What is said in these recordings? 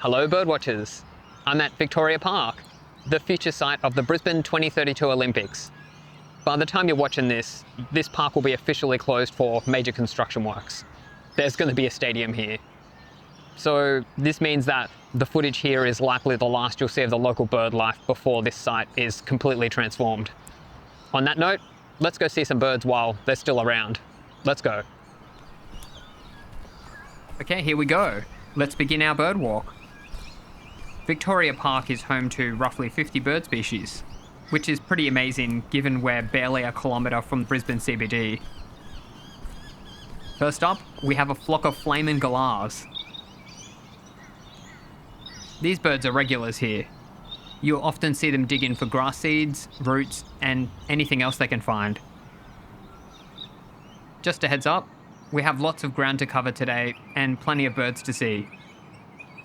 Hello birdwatchers, I'm at Victoria Park, the future site of the Brisbane 2032 Olympics. By the time you're watching this park will be officially closed for major construction works. There's going to be a stadium here. So this means that the footage here is likely the last you'll see of the local bird life before this site is completely transformed. On that note, let's go see some birds while they're still around. Let's go. Okay, here we go. Let's begin our bird walk. Victoria Park is home to roughly 50 bird species, which is pretty amazing given we're barely a kilometre from Brisbane CBD. First up, we have a flock of flaming galahs. These birds are regulars here. You'll often see them digging for grass seeds, roots, and anything else they can find. Just a heads up, we have lots of ground to cover today and plenty of birds to see.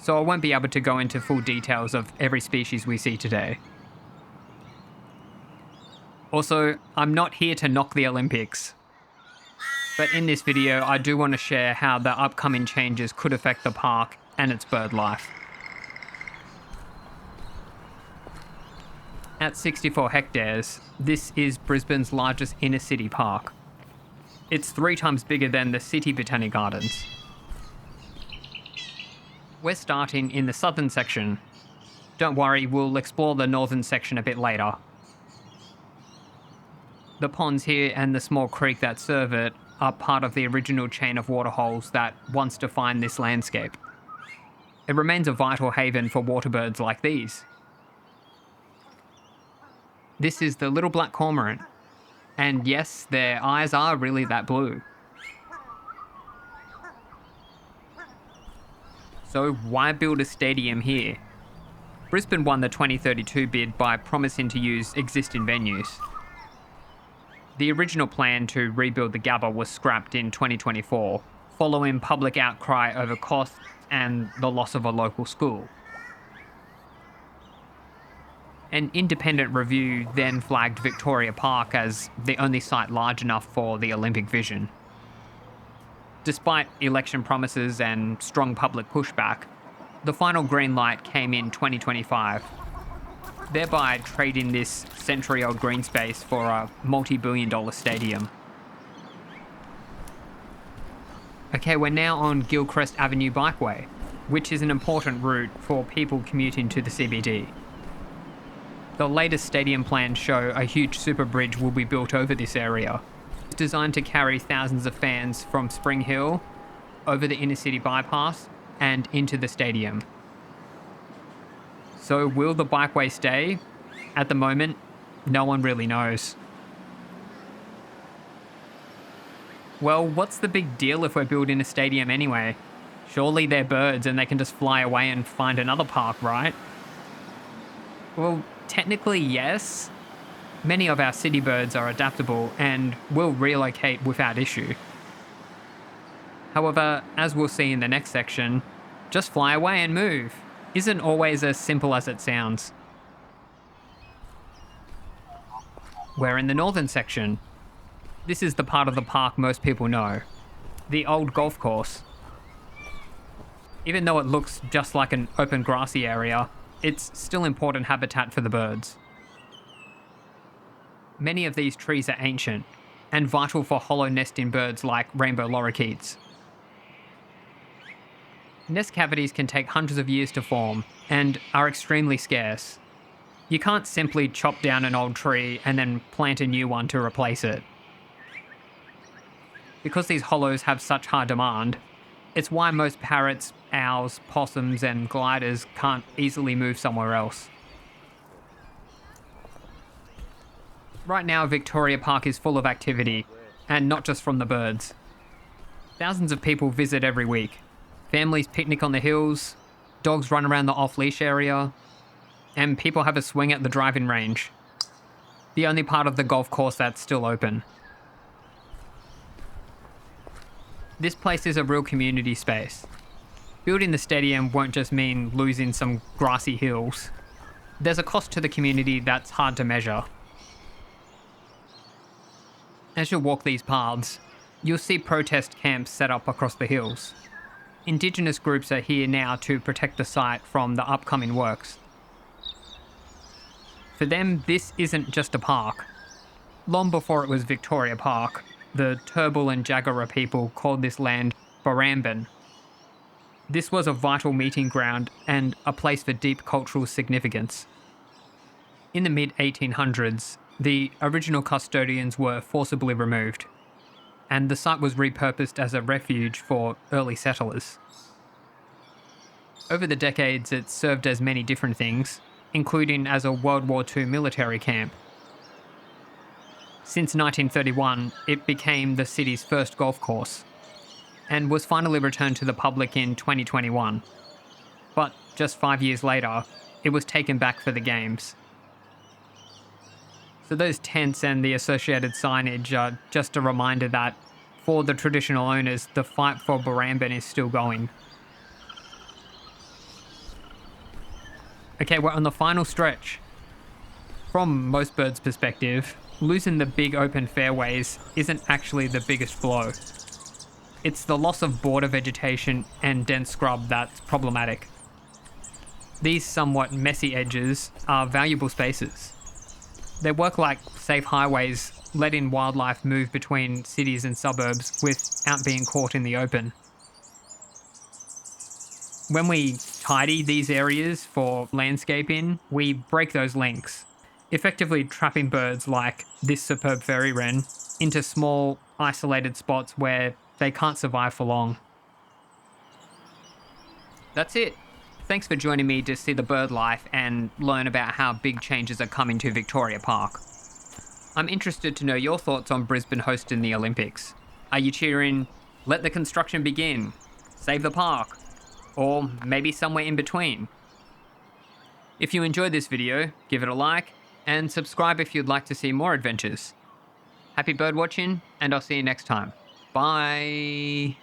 So I won't be able to go into full details of every species we see today. Also, I'm not here to knock the Olympics. But in this video, I do want to share how the upcoming changes could affect the park and its bird life. At 64 hectares, this is Brisbane's largest inner city park. It's 3 times bigger than the City Botanic Gardens. We're starting in the southern section. Don't worry, we'll explore the northern section a bit later. The ponds here and the small creek that serve it are part of the original chain of waterholes that once defined this landscape. It remains a vital haven for waterbirds like these. This is the little black cormorant. And yes, their eyes are really that blue. So why build a stadium here? Brisbane won the 2032 bid by promising to use existing venues. The original plan to rebuild the Gabba was scrapped in 2024, following public outcry over costs and the loss of a local school. An independent review then flagged Victoria Park as the only site large enough for the Olympic vision. Despite election promises and strong public pushback, the final green light came in 2025, thereby trading this century-old green space for a multi-billion-dollar stadium. Okay, we're now on Gilchrist Avenue Bikeway, which is an important route for people commuting to the CBD. The latest stadium plans show a huge super bridge will be built over this area. It's designed to carry thousands of fans from Spring Hill, over the inner city bypass, and into the stadium. So will the bikeway stay? At the moment, no one really knows. Well, what's the big deal if we're building a stadium anyway? Surely they're birds and they can just fly away and find another park, right? Well, technically yes. Many of our city birds are adaptable and will relocate without issue. However, as we'll see in the next section, just fly away and move isn't always as simple as it sounds. We're in the northern section. This is the part of the park most people know, the old golf course. Even though it looks just like an open grassy area, it's still important habitat for the birds. Many of these trees are ancient and vital for hollow nesting birds like rainbow lorikeets. Nest cavities can take hundreds of years to form and are extremely scarce. You can't simply chop down an old tree and then plant a new one to replace it. Because these hollows have such high demand, it's why most parrots, owls, possums and gliders can't easily move somewhere else. Right now, Victoria Park is full of activity, and not just from the birds. Thousands of people visit every week. Families picnic on the hills, dogs run around the off-leash area, and people have a swing at the driving range, the only part of the golf course that's still open. This place is a real community space. Building the stadium won't just mean losing some grassy hills. There's a cost to the community that's hard to measure. As you walk these paths, you'll see protest camps set up across the hills. Indigenous groups are here now to protect the site from the upcoming works. For them, this isn't just a park. Long before it was Victoria Park, the Turrbal and Jagera people called this land Barrambin. This was a vital meeting ground and a place for deep cultural significance. In the mid-1800s, the original custodians were forcibly removed, and the site was repurposed as a refuge for early settlers. Over the decades, it served as many different things, including as a World War II military camp. Since 1931, it became the city's first golf course, and was finally returned to the public in 2021. But just 5 years later, it was taken back for the games. So those tents and the associated signage are just a reminder that, for the traditional owners, the fight for Barrambin is still going. Okay, we're on the final stretch. From most birds' perspective, losing the big open fairways isn't actually the biggest blow. It's the loss of border vegetation and dense scrub that's problematic. These somewhat messy edges are valuable spaces. They work like safe highways, letting wildlife move between cities and suburbs without being caught in the open. When we tidy these areas for landscaping, we break those links, effectively trapping birds like this superb fairy wren into small, isolated spots where they can't survive for long. That's it. Thanks for joining me to see the bird life and learn about how big changes are coming to Victoria Park. I'm interested to know your thoughts on Brisbane hosting the Olympics. Are you cheering, let the construction begin, save the park, or maybe somewhere in between? If you enjoyed this video, give it a like and subscribe if you'd like to see more adventures. Happy bird watching, and I'll see you next time. Bye.